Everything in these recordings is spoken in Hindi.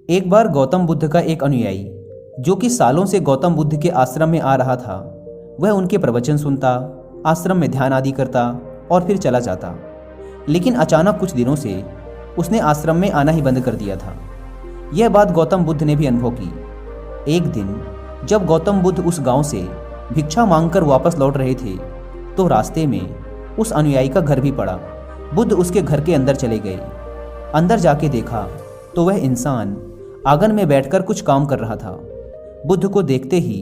एक बार गौतम बुद्ध का एक अनुयायी जो कि सालों से गौतम बुद्ध के आश्रम में आ रहा था, वह उनके प्रवचन सुनता, आश्रम में ध्यान आदि करता और फिर चला जाता। लेकिन अचानक कुछ दिनों से उसने आश्रम में आना ही बंद कर दिया था। यह बात गौतम बुद्ध ने भी अनुभव की। एक दिन जब गौतम बुद्ध उस गांव से भिक्षा मांगकर वापस लौट रहे थे तो रास्ते में उस अनुयायी का घर भी पड़ा। बुद्ध उसके घर के अंदर चले गए। अंदर जाके देखा तो वह इंसान आंगन में बैठकर कुछ काम कर रहा था। बुद्ध को देखते ही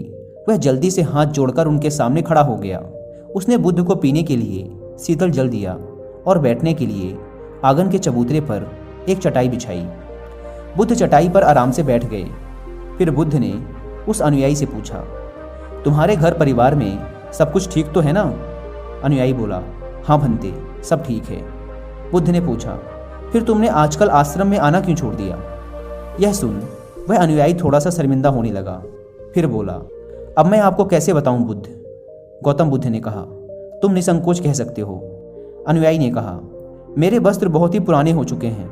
वह जल्दी से हाथ जोड़कर उनके सामने खड़ा हो गया। उसने बुद्ध को पीने के लिए शीतल जल दिया और बैठने के लिए आंगन के चबूतरे पर एक चटाई बिछाई। बुद्ध चटाई पर आराम से बैठ गए। फिर बुद्ध ने उस अनुयायी से पूछा, तुम्हारे घर परिवार में सब कुछ ठीक तो है ना? अनुयायी बोला, हाँ भंते, सब ठीक है। बुद्ध ने पूछा, फिर तुमने आजकल आश्रम में आना क्यों छोड़ दिया? यह सुन वह अनुयायी थोड़ा सा शर्मिंदा होने लगा। फिर बोला, अब मैं आपको कैसे बताऊं बुद्ध? गौतम बुद्ध ने कहा, तुम निसंकोच कह सकते हो। अनुयायी ने कहा, मेरे वस्त्र बहुत ही पुराने हो चुके हैं,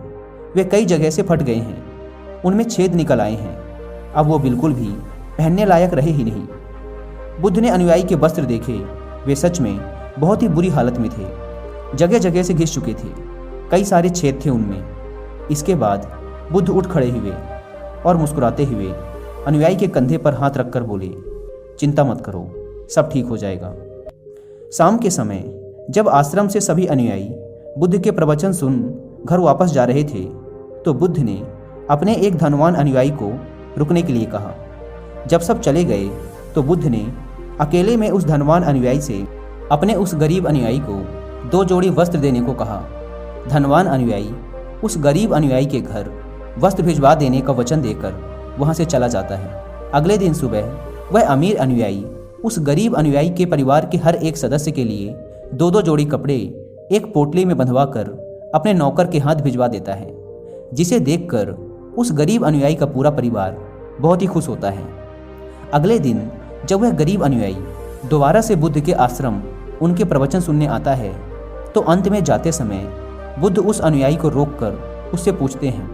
वे कई जगह से फट गए हैं, उनमें छेद निकल आए हैं, अब वो बिल्कुल भी पहनने लायक रहे ही नहीं। बुद्ध ने अनुयायी के वस्त्र देखे, वे सच में बहुत ही बुरी हालत में थे, जगह जगह से घिस चुके थे, कई सारे छेद थे उनमें। इसके बाद बुद्ध उठ खड़े हुए और मुस्कुराते हुए अनुयायी के कंधे पर हाथ रखकर बोले, चिंता मत करो, सब ठीक हो जाएगा। शाम के समय जब आश्रम से सभी अनुयायी बुद्ध के प्रवचन सुन घर वापस जा रहे थे तो बुद्ध ने अपने एक धनवान अनुयायी को रुकने के लिए कहा। जब सब चले गए तो बुद्ध ने अकेले में उस धनवान अनुयायी से अपने उस गरीब अनुयायी को 2 जोड़ी वस्त्र देने को कहा। धनवान अनुयायी उस गरीब अनुयायी के घर वस्त्र भिजवा देने का वचन देकर वहां से चला जाता है। अगले दिन सुबह वह अमीर अनुयायी उस गरीब अनुयायी के परिवार के हर एक सदस्य के लिए 2-2 जोड़ी कपड़े एक पोटली में बंधवा कर अपने नौकर के हाथ भिजवा देता है, जिसे देखकर उस गरीब अनुयायी का पूरा परिवार बहुत ही खुश होता है। अगले दिन जब वह गरीब अनुयायी दोबारा से बुद्ध के आश्रम उनके प्रवचन सुनने आता है तो अंत में जाते समय बुद्ध उस अनुयायी को रोककर उससे पूछते हैं,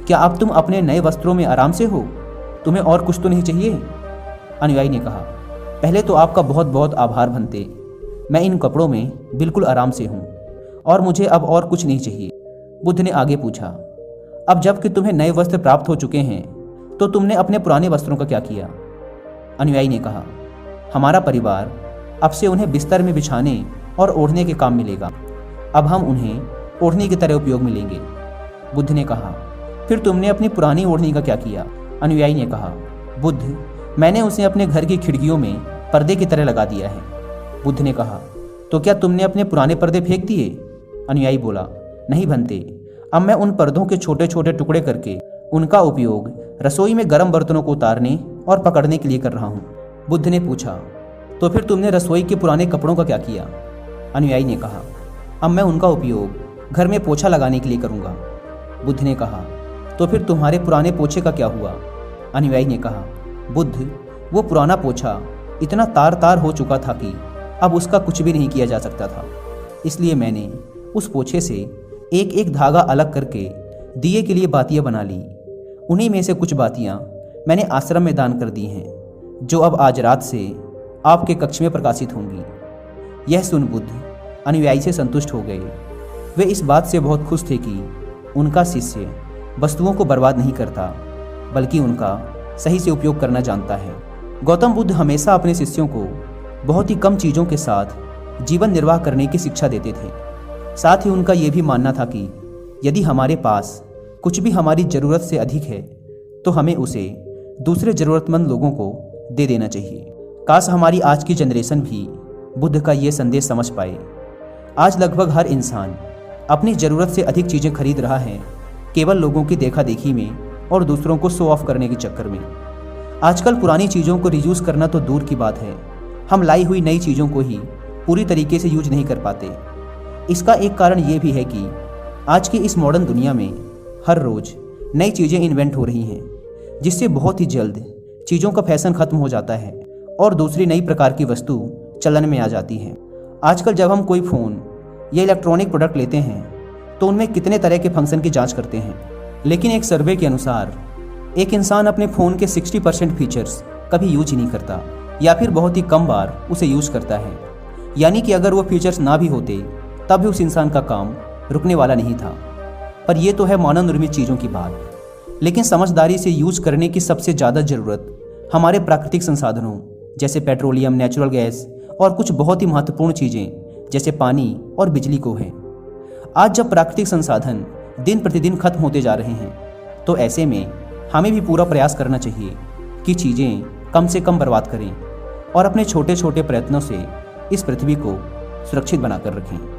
क्या अब तुम अपने नए वस्त्रों में आराम से हो? तुम्हें और कुछ तो नहीं चाहिए? अनुयायी ने कहा, पहले तो आपका बहुत बहुत आभार भंते, मैं इन कपड़ों में बिल्कुल आराम से हूँ और मुझे अब और कुछ नहीं चाहिए। बुद्ध ने आगे पूछा, अब जबकि तुम्हें नए वस्त्र प्राप्त हो चुके हैं तो तुमने अपने पुराने वस्त्रों का क्या किया? अनुयायी ने कहा, हमारा परिवार अब से उन्हें बिस्तर में बिछाने और ओढ़ने के काम मिलेगा, अब हम उन्हें ओढ़नी की तरह उपयोग में लेंगे। बुद्ध ने कहा, फिर तुमने अपनी पुरानी ओढ़नी का क्या किया? अनुयायी ने कहा, बुद्ध, मैंने उसे अपने घर की खिड़कियों में पर्दे की तरह लगा दिया है। बुद्ध ने कहा, तो क्या तुमने अपने पुराने पर्दे फेंक दिए? अनुयायी बोला, नहीं भंते, अब मैं उन पर्दों के छोटे छोटे टुकड़े करके उनका उपयोग रसोई में गर्म बर्तनों को उतारने और पकड़ने के लिए कर रहा हूँ। बुद्ध ने पूछा, तो फिर तुमने रसोई के पुराने कपड़ों का क्या किया? अनुयायी ने कहा, अब मैं उनका उपयोग घर में पोछा लगाने के लिए करूँगा। बुद्ध ने कहा, तो फिर तुम्हारे पुराने पोछे का क्या हुआ? अनुयायी ने कहा, बुद्ध, वो पुराना पोछा इतना तार तार हो चुका था कि अब उसका कुछ भी नहीं किया जा सकता था, इसलिए मैंने उस पोछे से एक एक धागा अलग करके दिए के लिए बातियाँ बना ली। उन्हीं में से कुछ बातियाँ मैंने आश्रम में दान कर दी हैं, जो अब आज रात से आपके कक्ष में प्रकाशित होंगी। यह सुन बुद्ध अनुयायी से संतुष्ट हो गए। वे इस बात से बहुत खुश थे कि उनका शिष्य वस्तुओं को बर्बाद नहीं करता, बल्कि उनका सही से उपयोग करना जानता है। गौतम बुद्ध हमेशा अपने शिष्यों को बहुत ही कम चीज़ों के साथ जीवन निर्वाह करने की शिक्षा देते थे। साथ ही उनका ये भी मानना था कि यदि हमारे पास कुछ भी हमारी ज़रूरत से अधिक है तो हमें उसे दूसरे ज़रूरतमंद लोगों को दे देना चाहिए। काश हमारी आज की जनरेशन भी बुद्ध का ये संदेश समझ पाए। आज लगभग हर इंसान अपनी ज़रूरत से अधिक चीज़ें खरीद रहा है, केवल लोगों की देखा देखी में और दूसरों को शो ऑफ करने के चक्कर में। आजकल पुरानी चीज़ों को रीयूज़ करना तो दूर की बात है, हम लाई हुई नई चीज़ों को ही पूरी तरीके से यूज नहीं कर पाते। इसका एक कारण ये भी है कि आज की इस मॉडर्न दुनिया में हर रोज़ नई चीज़ें इन्वेंट हो रही हैं, जिससे बहुत ही जल्द चीज़ों का फैशन ख़त्म हो जाता है और दूसरी नई प्रकार की वस्तु चलन में आ जाती है। आजकल जब हम कोई फ़ोन या इलेक्ट्रॉनिक प्रोडक्ट लेते हैं तो उनमें कितने तरह के फंक्शन की जांच करते हैं, लेकिन एक सर्वे के अनुसार एक इंसान अपने फ़ोन के 60% फीचर्स कभी यूज ही नहीं करता या फिर बहुत ही कम बार उसे यूज करता है। यानी कि अगर वो फीचर्स ना भी होते तब भी उस इंसान का काम रुकने वाला नहीं था। पर यह तो है मानव निर्मित चीज़ों की बात। लेकिन समझदारी से यूज करने की सबसे ज़्यादा ज़रूरत हमारे प्राकृतिक संसाधनों जैसे पेट्रोलियम, नेचुरल गैस और कुछ बहुत ही महत्वपूर्ण चीज़ें जैसे पानी और बिजली को है। आज जब प्राकृतिक संसाधन दिन प्रतिदिन खत्म होते जा रहे हैं तो ऐसे में हमें भी पूरा प्रयास करना चाहिए कि चीज़ें कम से कम बर्बाद करें और अपने छोटे छोटे प्रयत्नों से इस पृथ्वी को सुरक्षित बनाकर रखें।